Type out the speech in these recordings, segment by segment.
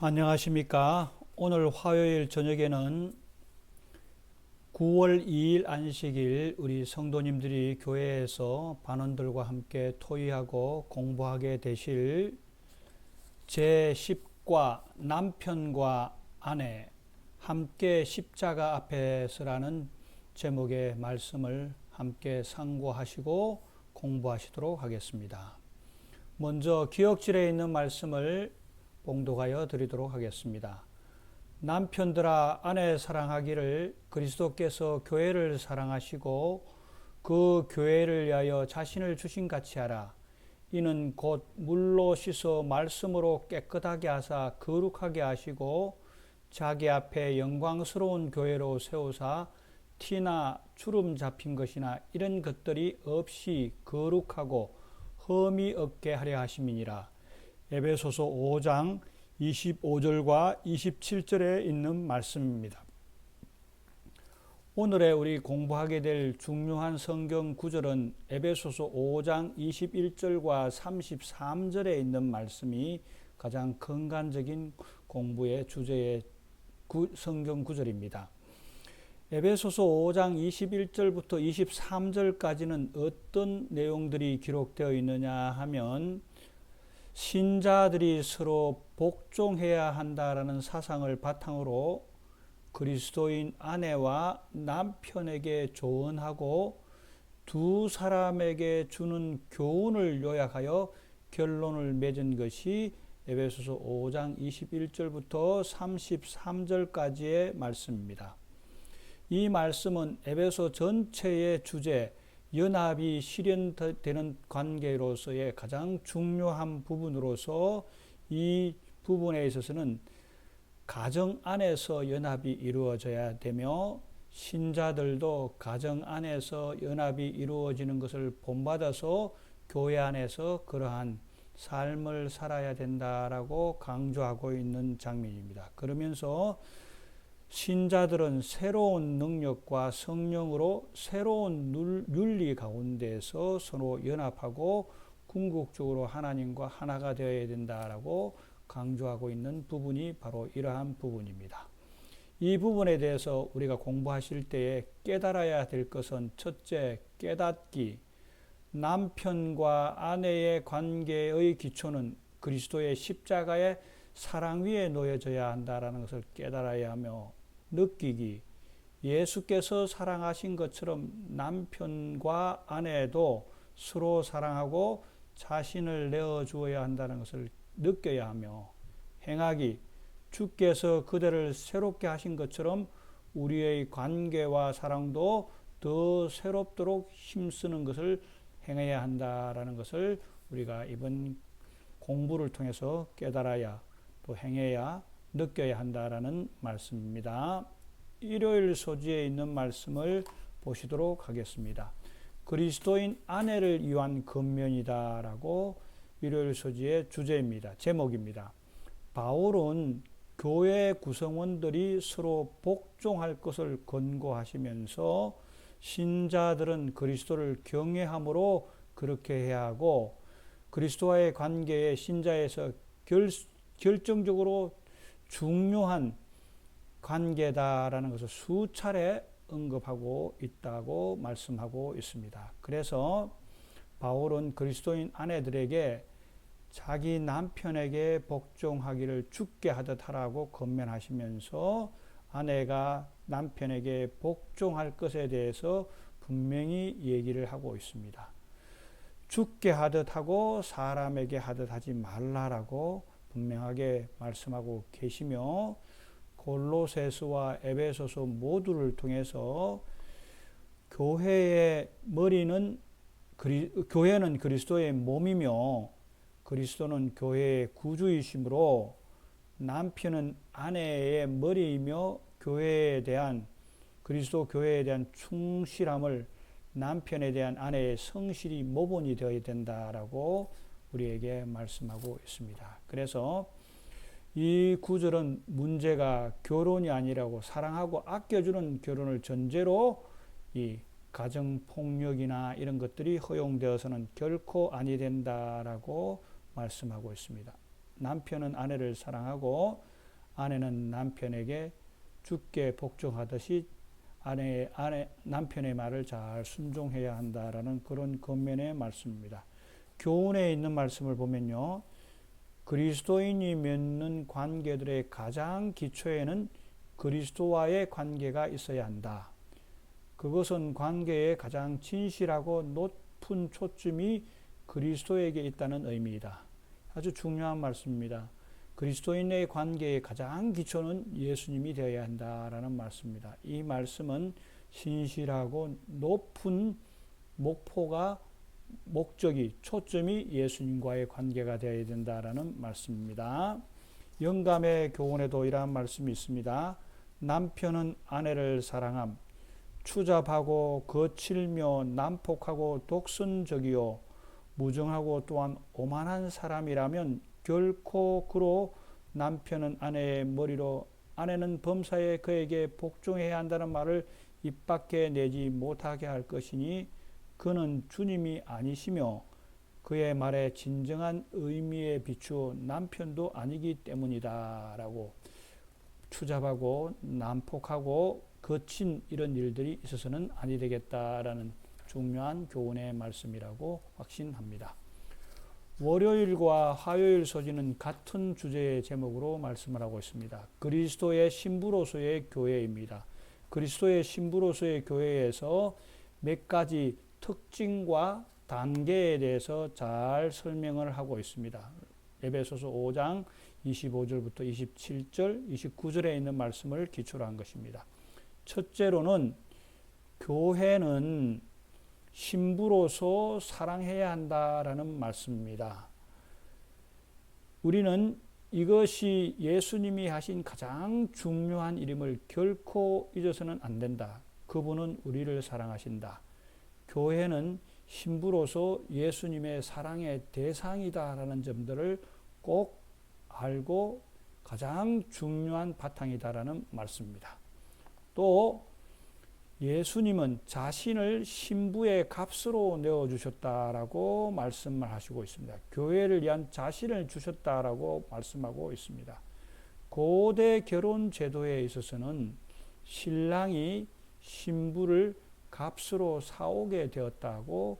안녕하십니까. 오늘 화요일 저녁에는 9월 2일 안식일 우리 성도님들이 교회에서 반원들과 함께 토의하고 공부하게 되실 제10과 남편과 아내 함께 십자가 앞에 서라는 제목의 말씀을 함께 상고하시고 공부하시도록 하겠습니다. 먼저 기억실에 있는 말씀을 봉독하여 드리도록 하겠습니다. 남편들아 아내 사랑하기를 그리스도께서 교회를 사랑하시고 그 교회를 위하여 자신을 주신 같이 하라. 이는 곧 물로 씻어 말씀으로 깨끗하게 하사 거룩하게 하시고 자기 앞에 영광스러운 교회로 세우사 티나 주름 잡힌 것이나 이런 것들이 없이 거룩하고 흠이 없게 하려 하심이니라. 에베소서 5장 25절과 27절에 있는 말씀입니다. 오늘의 우리 공부하게 될 중요한 성경 구절은 에베소서 5장 21절과 33절에 있는 말씀이 가장 근간적인 공부의 주제의 성경 구절입니다. 에베소서 5장 21절부터 23절까지는 어떤 내용들이 기록되어 있느냐 하면 신자들이 서로 복종해야 한다라는 사상을 바탕으로 그리스도인 아내와 남편에게 조언하고 두 사람에게 주는 교훈을 요약하여 결론을 맺은 것이 에베소서 5장 21절부터 33절까지의 말씀입니다. 이 말씀은 에베소 전체의 주제, 연합이 실현되는 관계로서의 가장 중요한 부분으로서 이 부분에 있어서는 가정 안에서 연합이 이루어져야 되며 신자들도 가정 안에서 연합이 이루어지는 것을 본받아서 교회 안에서 그러한 삶을 살아야 된다라고 강조하고 있는 장면입니다. 그러면서 신자들은 새로운 능력과 성령으로 새로운 윤리 가운데서 서로 연합하고 궁극적으로 하나님과 하나가 되어야 된다라고 강조하고 있는 부분이 바로 이러한 부분입니다. 이 부분에 대해서 우리가 공부하실 때에 깨달아야 될 것은 첫째, 깨닫기. 남편과 아내의 관계의 기초는 그리스도의 십자가의 사랑 위에 놓여져야 한다라는 것을 깨달아야 하며 느끼기. 예수께서 사랑하신 것처럼 남편과 아내도 서로 사랑하고 자신을 내어주어야 한다는 것을 느껴야 하며 행하기. 주께서 그대를 새롭게 하신 것처럼 우리의 관계와 사랑도 더 새롭도록 힘쓰는 것을 행해야 한다라는 것을 우리가 이번 공부를 통해서 깨달아야 또 행해야 느껴야 한다라는 말씀입니다. 일요일 소지에 있는 말씀을 보시도록 하겠습니다. 그리스도인 아내를 위한 겉면이다라고 일요일 소지의 주제입니다. 제목입니다. 바울은 교회 구성원들이 서로 복종할 것을 권고하시면서 신자들은 그리스도를 경외함으로 그렇게 해야 하고 그리스도와의 관계에 신자에서 결정적으로 중요한 관계다라는 것을 수차례 언급하고 있다고 말씀하고 있습니다. 그래서 바울은 그리스도인 아내들에게 자기 남편에게 복종하기를 주께 하듯 하라고 권면하시면서 아내가 남편에게 복종할 것에 대해서 분명히 얘기를 하고 있습니다. 주께 하듯 하고 사람에게 하듯 하지 말라라고 분명하게 말씀하고 계시며 골로새서와 에베소서 모두를 통해서 교회는 그리스도의 몸이며 그리스도는 교회의 구주이시므로 남편은 아내의 머리이며 그리스도 교회에 대한 충실함을 남편에 대한 아내의 성실이 모본이 되어야 된다라고 우리에게 말씀하고 있습니다. 그래서 이 구절은 문제가 결혼이 아니라고 사랑하고 아껴주는 결혼을 전제로 이 가정폭력이나 이런 것들이 허용되어서는 결코 아니 된다라고 말씀하고 있습니다. 남편은 아내를 사랑하고 아내는 남편에게 주께 복종하듯이 남편의 말을 잘 순종해야 한다라는 그런 겉면의 말씀입니다. 교훈에 있는 말씀을 보면요. 그리스도인이 맺는 관계들의 가장 기초에는 그리스도와의 관계가 있어야 한다. 그것은 관계의 가장 진실하고 높은 초점이 그리스도에게 있다는 의미이다. 아주 중요한 말씀입니다. 그리스도인의 관계의 가장 기초는 예수님이 되어야 한다라는 말씀입니다. 이 말씀은 신실하고 높은 목적이 초점이 예수님과의 관계가 되어야 된다라는 말씀입니다. 영감의 교훈에도 이러한 말씀이 있습니다. 남편은 아내를 사랑함. 추잡하고 거칠며 난폭하고 독선적이요 무정하고 또한 오만한 사람이라면 결코 그로 남편은 아내의 머리로 아내는 범사에 그에게 복종해야 한다는 말을 입 밖에 내지 못하게 할 것이니 그는 주님이 아니시며 그의 말의 진정한 의미에 비추어 남편도 아니기 때문이다 라고 추잡하고 난폭하고 거친 이런 일들이 있어서는 아니 되겠다라는 중요한 교훈의 말씀이라고 확신합니다. 월요일과 화요일 소지는 같은 주제의 제목으로 말씀을 하고 있습니다. 그리스도의 신부로서의 교회입니다. 그리스도의 신부로서의 교회에서 몇 가지 특징과 단계에 대해서 잘 설명을 하고 있습니다. 에베소서 5장 25절부터 27절, 29절에 있는 말씀을 기초로 한 것입니다. 첫째로는 교회는 신부로서 사랑해야 한다라는 말씀입니다. 우리는 이것이 예수님이 하신 가장 중요한 일임을 결코 잊어서는 안 된다. 그분은 우리를 사랑하신다. 교회는 신부로서 예수님의 사랑의 대상이다라는 점들을 꼭 알고 가장 중요한 바탕이다라는 말씀입니다. 또 예수님은 자신을 신부의 값으로 내어주셨다라고 말씀을 하시고 있습니다. 교회를 위한 자신을 주셨다라고 말씀하고 있습니다. 고대 결혼 제도에 있어서는 신랑이 신부를 값으로 사오게 되었다고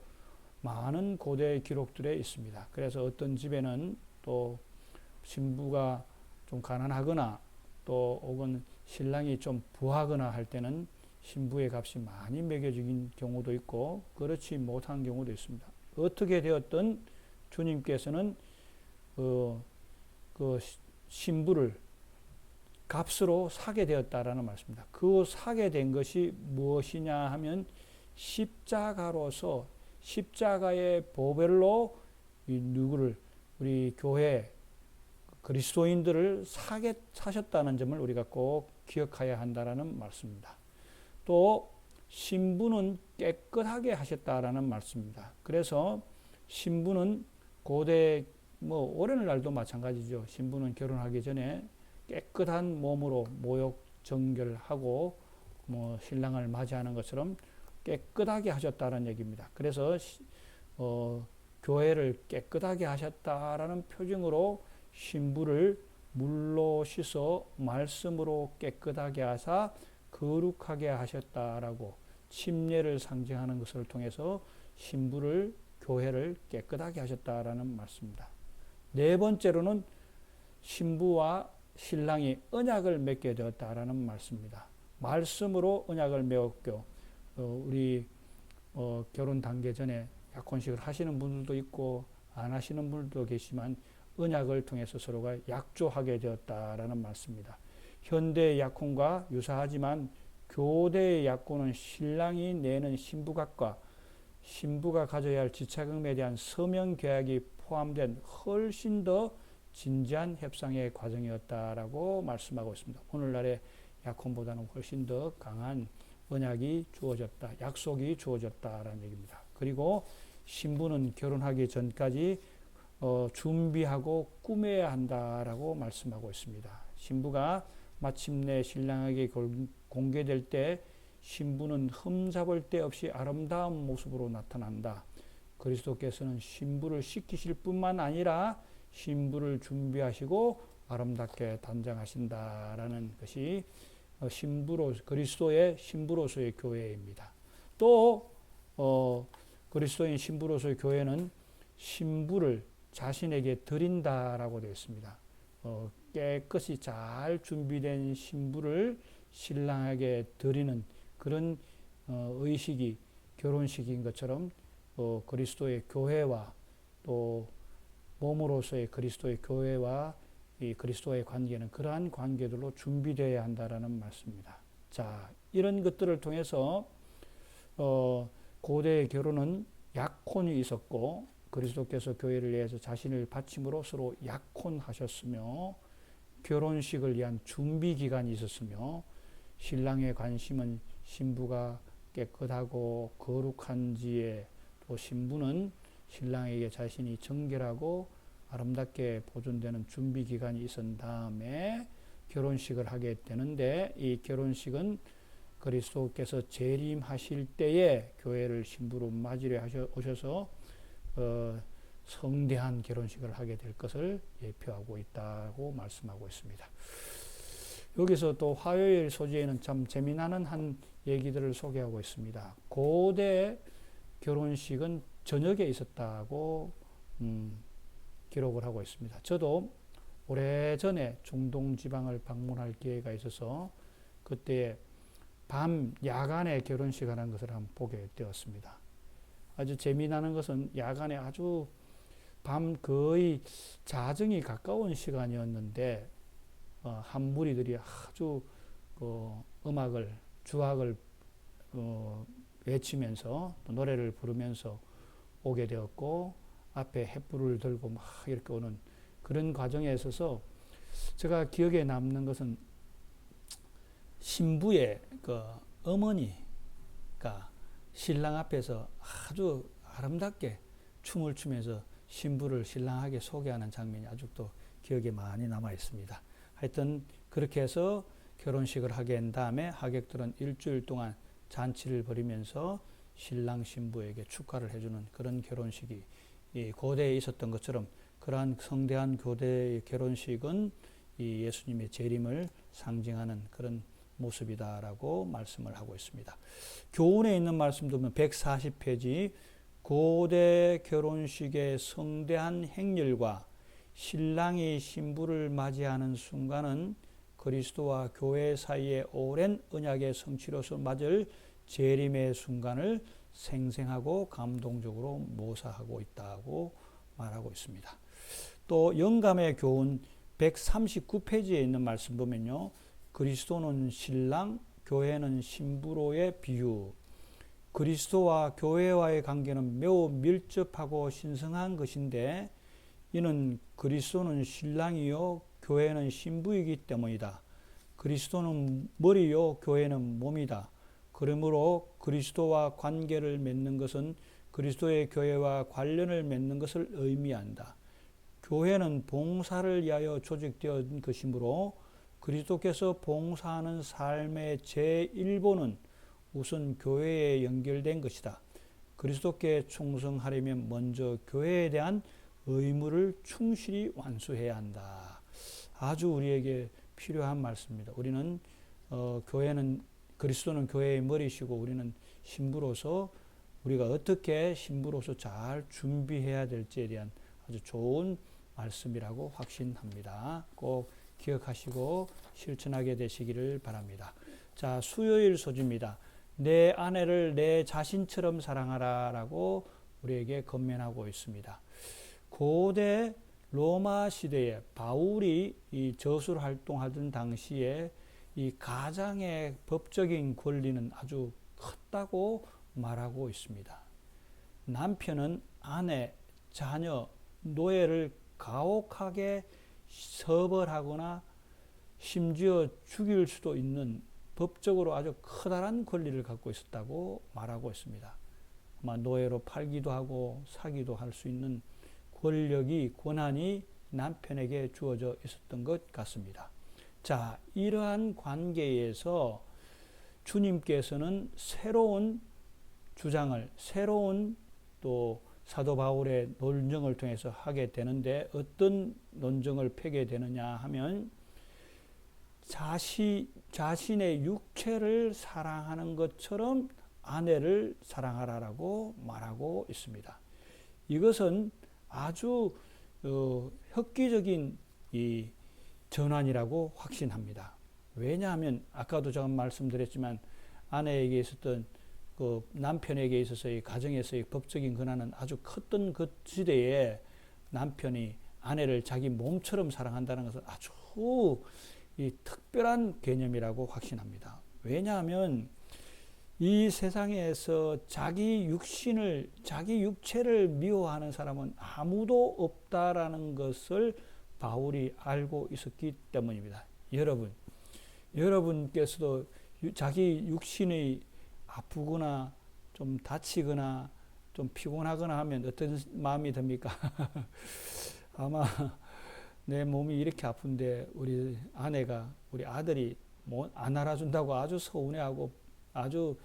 많은 고대 기록들에 있습니다. 그래서 어떤 집에는 또 신부가 좀 가난하거나 또 혹은 신랑이 좀 부하거나 할 때는 신부의 값이 많이 매겨진 경우도 있고 그렇지 못한 경우도 있습니다. 어떻게 되었든 주님께서는 그 신부를 값으로 사게 되었다라는 말씀입니다. 그 사게 된 것이 무엇이냐 하면 십자가로서 십자가의 보혈로 우리 교회 그리스도인들을 사셨다는 점을 우리가 꼭 기억해야 한다라는 말씀입니다. 또 신부는 깨끗하게 하셨다라는 말씀입니다. 그래서 신부는 고대 오늘날도 마찬가지죠. 신부는 결혼하기 전에 깨끗한 몸으로 모욕 정결하고 신랑을 맞이하는 것처럼 깨끗하게 하셨다는 얘기입니다. 그래서 교회를 깨끗하게 하셨다라는 표징으로 신부를 물로 씻어 말씀으로 깨끗하게 하사 거룩하게 하셨다라고 침례를 상징하는 것을 통해서 신부를 교회를 깨끗하게 하셨다라는 말씀입니다. 네 번째로는 신부와 신랑이 언약을 맺게 되었다라는 말씀입니다. 말씀으로 언약을 맺었고 우리 결혼 단계 전에 약혼식을 하시는 분들도 있고 안 하시는 분들도 계시지만 언약을 통해서 서로가 약조하게 되었다라는 말씀입니다. 현대의 약혼과 유사하지만 교대의 약혼은 신랑이 내는 신부값과 신부가 가져야 할 지차금에 대한 서명 계약이 포함된 훨씬 더 진지한 협상의 과정이었다라고 말씀하고 있습니다. 오늘날의 약혼보다는 훨씬 더 강한 언약이 주어졌다, 약속이 주어졌다라는 얘기입니다. 그리고 신부는 결혼하기 전까지 준비하고 꾸며야 한다라고 말씀하고 있습니다. 신부가 마침내 신랑에게 공개될 때 신부는 흠잡을 데 없이 아름다운 모습으로 나타난다. 그리스도께서는 신부를 시키실 뿐만 아니라 신부를 준비하시고 아름답게 단장하신다라는 것이 그리스도의 신부로서의 교회입니다. 또 그리스도인 신부로서의 교회는 신부를 자신에게 드린다라고 되어 있습니다. 깨끗이 잘 준비된 신부를 신랑에게 드리는 그런 의식이 결혼식인 것처럼 그리스도의 교회와 또 몸으로서의 그리스도의 교회와 이 그리스도의 관계는 그러한 관계들로 준비되어야 한다라는 말씀입니다. 자, 이런 것들을 통해서 고대의 결혼은 약혼이 있었고 그리스도께서 교회를 위해서 자신을 바침으로 서로 약혼하셨으며 결혼식을 위한 준비 기간이 있었으며 신랑의 관심은 신부가 깨끗하고 거룩한지에 또 신부는 신랑에게 자신이 정결하고 아름답게 보존되는 준비 기간이 있은 다음에 결혼식을 하게 되는데 이 결혼식은 그리스도께서 재림하실 때에 교회를 신부로 맞이려 오셔서 성대한 결혼식을 하게 될 것을 예표하고 있다고 말씀하고 있습니다. 여기서 또 화요일 소재에는 참 재미나는 한 얘기들을 소개하고 있습니다. 고대 결혼식은 저녁에 있었다고 기록을 하고 있습니다. 저도 오래전에 중동 지방을 방문할 기회가 있어서 그때 밤 야간에 결혼식 하는 것을 한번 보게 되었습니다. 아주 재미나는 것은 야간에 아주 밤 거의 자정이 가까운 시간이었는데 한 무리들이 아주 음악을 주악을 외치면서 또 노래를 부르면서 오게 되었고 앞에 횃불을 들고 막 이렇게 오는 그런 과정에 있어서 제가 기억에 남는 것은 신부의 그 어머니가 신랑 앞에서 아주 아름답게 춤을 추면서 신부를 신랑에게 소개하는 장면이 아직도 기억에 많이 남아 있습니다. 하여튼 그렇게 해서 결혼식을 하게 한 다음에 하객들은 일주일 동안 잔치를 벌이면서 신랑 신부에게 축하를 해주는 그런 결혼식이 이 고대에 있었던 것처럼 그러한 성대한 고대의 결혼식은 이 예수님의 재림을 상징하는 그런 모습이다라고 말씀을 하고 있습니다. 교훈에 있는 말씀도 보면 140페이지 고대 결혼식의 성대한 행렬과 신랑이 신부를 맞이하는 순간은 그리스도와 교회 사이의 오랜 언약의 성취로서 맞을 재림의 순간을 생생하고 감동적으로 묘사하고 있다고 말하고 있습니다. 또 영감의 교훈 139페이지에 있는 말씀 보면요. 그리스도는 신랑, 교회는 신부로의 비유. 그리스도와 교회와의 관계는 매우 밀접하고 신성한 것인데 이는 그리스도는 신랑이요 교회는 신부이기 때문이다. 그리스도는 머리요 교회는 몸이다. 그러므로 그리스도와 관계를 맺는 것은 그리스도의 교회와 관련을 맺는 것을 의미한다. 교회는 봉사를 위하여 조직되었던 것이므로 그리스도께서 봉사하는 삶의 제1보는 우선 교회에 연결된 것이다. 그리스도께 충성하려면 먼저 교회에 대한 의무를 충실히 완수해야 한다. 아주 우리에게 필요한 말씀입니다. 우리는 그리스도는 교회의 머리시고 우리는 신부로서 우리가 어떻게 신부로서 잘 준비해야 될지에 대한 아주 좋은 말씀이라고 확신합니다. 꼭 기억하시고 실천하게 되시기를 바랍니다. 자, 수요일 소주입니다. 내 아내를 내 자신처럼 사랑하라 라고 우리에게 권면하고 있습니다. 고대 로마 시대에 바울이 이 저술 활동하던 당시에 이 가장의 법적인 권리는 아주 컸다고 말하고 있습니다. 남편은 아내, 자녀, 노예를 가혹하게 처벌하거나 심지어 죽일 수도 있는 법적으로 아주 커다란 권리를 갖고 있었다고 말하고 있습니다. 아마 노예로 팔기도 하고 사기도 할 수 있는 권한이 남편에게 주어져 있었던 것 같습니다. 자, 이러한 관계에서 주님께서는 새로운 주장을, 새로운 또 사도 바울의 논증을 통해서 하게 되는데, 어떤 논증을 펴게 되느냐 하면 자신의 육체를 사랑하는 것처럼 아내를 사랑하라라고 말하고 있습니다. 이것은 아주 획기적인 이 전환이라고 확신합니다. 왜냐하면 아까도 제가 말씀드렸지만 아내에게 있었던 그 남편에게 있어서의 가정에서의 법적인 권한은 아주 컸던 그 시대에 남편이 아내를 자기 몸처럼 사랑한다는 것은 아주 이 특별한 개념이라고 확신합니다. 왜냐하면 이 세상에서 자기 육체를 미워하는 사람은 아무도 없다라는 것을 바울이 알고 있었기 때문입니다. 여러분께서도 자기 육신이 아프거나 좀 다치거나 좀 피곤하거나 하면 어떤 마음이 듭니까? 아마 내 몸이 이렇게 아픈데 우리 아내가, 우리 아들이 뭐 안 알아준다고 아주 서운해하고 아주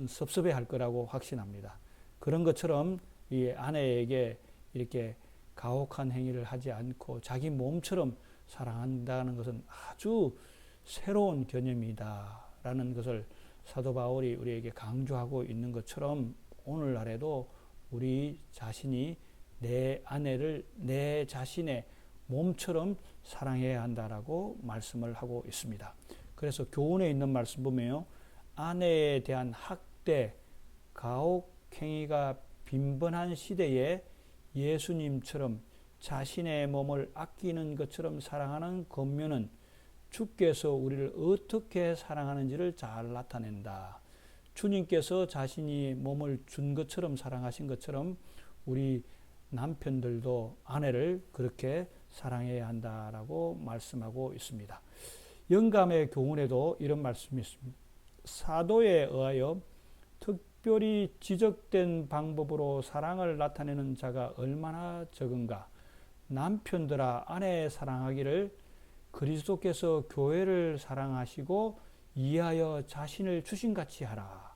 섭섭해 할 거라고 확신합니다. 그런 것처럼 이 아내에게 이렇게 가혹한 행위를 하지 않고 자기 몸처럼 사랑한다는 것은 아주 새로운 개념이다라는 것을 사도 바울이 우리에게 강조하고 있는 것처럼 오늘날에도 우리 자신이 내 아내를 내 자신의 몸처럼 사랑해야 한다라고 말씀을 하고 있습니다. 그래서 교훈에 있는 말씀 보면요, 아내에 대한 학대, 가혹 행위가 빈번한 시대에 예수님처럼 자신의 몸을 아끼는 것처럼 사랑하는 권면은 주께서 우리를 어떻게 사랑하는지를 잘 나타낸다. 주님께서 자신이 몸을 준 것처럼 사랑하신 것처럼 우리 남편들도 아내를 그렇게 사랑해야 한다라고 말씀하고 있습니다. 영감의 교훈에도 이런 말씀이 있습니다. 사도에 의하여 특별히 지적된 방법으로 사랑을 나타내는 자가 얼마나 적은가. 남편들아 아내 사랑하기를 그리스도께서 교회를 사랑하시고 이하여 자신을 주신같이 하라.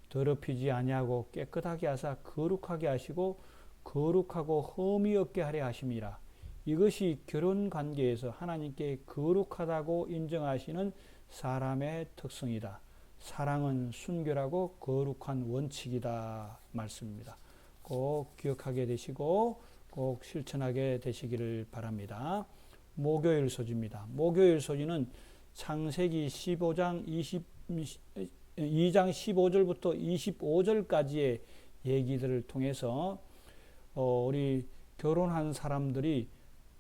더럽히지 아니하고 깨끗하게 하사 거룩하게 하시고 거룩하고 흠이 없게 하려 하심이라. 이것이 결혼 관계에서 하나님께 거룩하다고 인정하시는 사람의 특성이다. 사랑은 순결하고 거룩한 원칙이다 말씀입니다. 꼭 기억하게 되시고 꼭 실천하게 되시기를 바랍니다. 목요일 소지입니다. 목요일 소지는 창세기 2장 15절부터 25절까지의 얘기들을 통해서 우리 결혼한 사람들이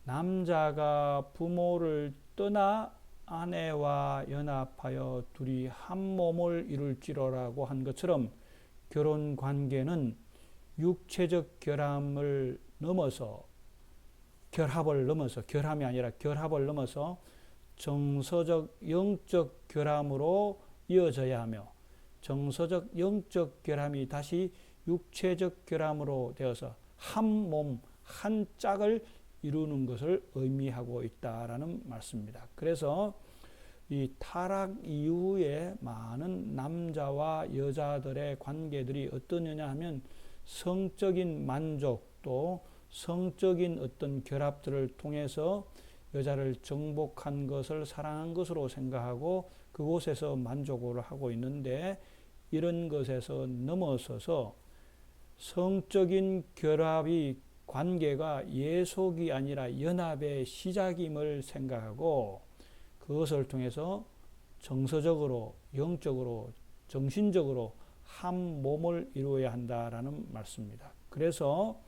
남자가 부모를 떠나 아내와 연합하여 둘이 한 몸을 이룰지로라고 한 것처럼 결혼 관계는 육체적 결함을 넘어서 결함이 아니라 결합을 넘어서 정서적 영적 결함으로 이어져야 하며 정서적 영적 결함이 다시 육체적 결함으로 되어서 한 몸, 한 짝을 이루는 것을 의미하고 있다라는 말씀입니다. 그래서 이 타락 이후에 많은 남자와 여자들의 관계들이 어떠냐 하면 성적인 만족 또 성적인 어떤 결합들을 통해서 여자를 정복한 것을 사랑한 것으로 생각하고 그곳에서 만족을 하고 있는데 이런 것에서 넘어서서 성적인 결합이 관계가 예속이 아니라 연합의 시작임을 생각하고 그것을 통해서 정서적으로, 영적으로, 정신적으로 한 몸을 이루어야 한다라는 말씀입니다. 그래서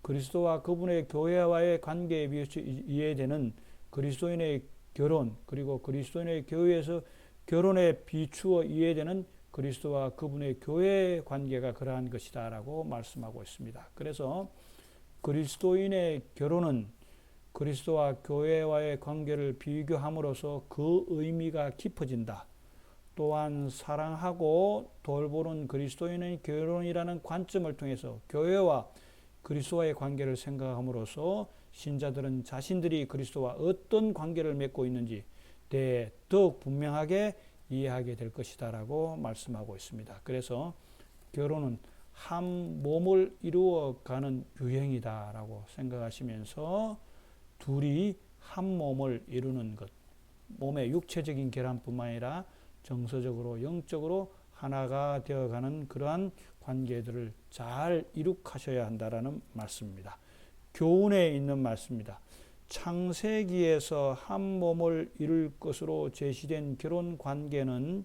그리스도와 그분의 교회와의 관계에 비해서 이해되는 그리스도인의 결혼 그리고 그리스도인의 교회에서 결혼에 비추어 이해되는 그리스도와 그분의 교회의 관계가 그러한 것이다 라고 말씀하고 있습니다. 그래서 그리스도인의 결혼은 그리스도와 교회와의 관계를 비교함으로써 그 의미가 깊어진다. 또한 사랑하고 돌보는 그리스도인의 결혼이라는 관점을 통해서 교회와 그리스도와의 관계를 생각함으로써 신자들은 자신들이 그리스도와 어떤 관계를 맺고 있는지 더욱 분명하게 이해하게 될 것이다 라고 말씀하고 있습니다. 그래서 결혼은 한 몸을 이루어가는 유행이다라고 생각하시면서 둘이 한 몸을 이루는 것, 몸의 육체적인 결함뿐만 아니라 정서적으로 영적으로 하나가 되어가는 그러한 관계들을 잘 이룩하셔야 한다라는 말씀입니다. 교훈에 있는 말씀입니다. 창세기에서 한 몸을 이룰 것으로 제시된 결혼 관계는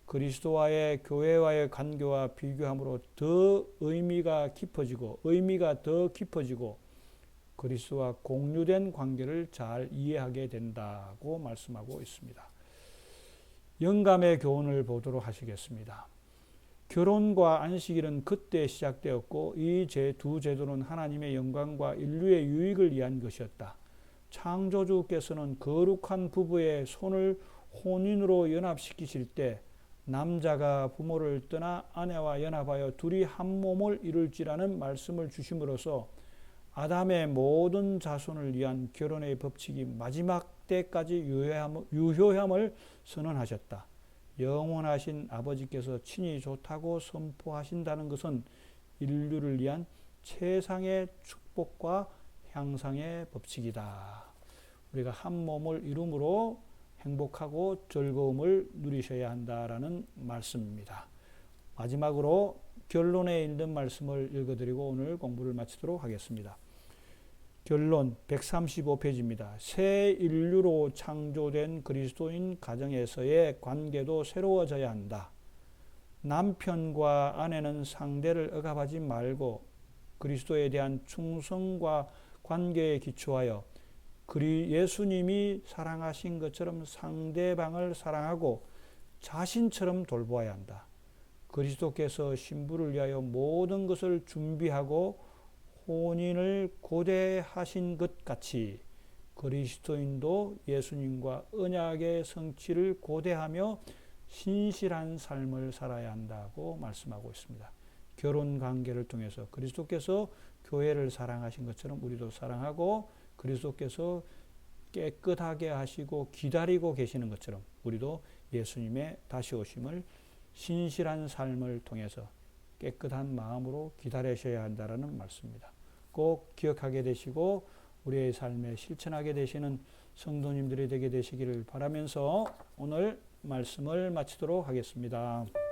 그리스도와의 교회와의 관계와 비교함으로 더 의미가 더 깊어지고 그리스도와 공유된 관계를 잘 이해하게 된다고 말씀하고 있습니다. 영감의 교훈을 보도록 하시겠습니다. 결혼과 안식일은 그때 시작되었고 이 두 제도는 하나님의 영광과 인류의 유익을 위한 것이었다. 창조주께서는 거룩한 부부의 손을 혼인으로 연합시키실 때 남자가 부모를 떠나 아내와 연합하여 둘이 한 몸을 이룰지라는 말씀을 주심으로써 아담의 모든 자손을 위한 결혼의 법칙이 마지막 때까지 유효함을 선언하셨다. 영원하신 아버지께서 친히 좋다고 선포하신다는 것은 인류를 위한 최상의 축복과 향상의 법칙이다. 우리가 한 몸을 이룸으로 행복하고 즐거움을 누리셔야 한다라는 말씀입니다. 마지막으로 결론에 있는 말씀을 읽어드리고 오늘 공부를 마치도록 하겠습니다. 결론 135페이지입니다. 새 인류로 창조된 그리스도인 가정에서의 관계도 새로워져야 한다. 남편과 아내는 상대를 억압하지 말고 그리스도에 대한 충성과 관계에 기초하여 예수님이 사랑하신 것처럼 상대방을 사랑하고 자신처럼 돌보아야 한다. 그리스도께서 신부를 위하여 모든 것을 준비하고 혼인을 고대하신 것 같이 그리스도인도 예수님과 언약의 성취를 고대하며 신실한 삶을 살아야 한다고 말씀하고 있습니다. 결혼 관계를 통해서 그리스도께서 교회를 사랑하신 것처럼 우리도 사랑하고 그리스도께서 깨끗하게 하시고 기다리고 계시는 것처럼 우리도 예수님의 다시 오심을 신실한 삶을 통해서 깨끗한 마음으로 기다리셔야 한다는 말씀입니다. 꼭 기억하게 되시고 우리의 삶에 실천하게 되시는 성도님들이 되게 되시기를 바라면서 오늘 말씀을 마치도록 하겠습니다.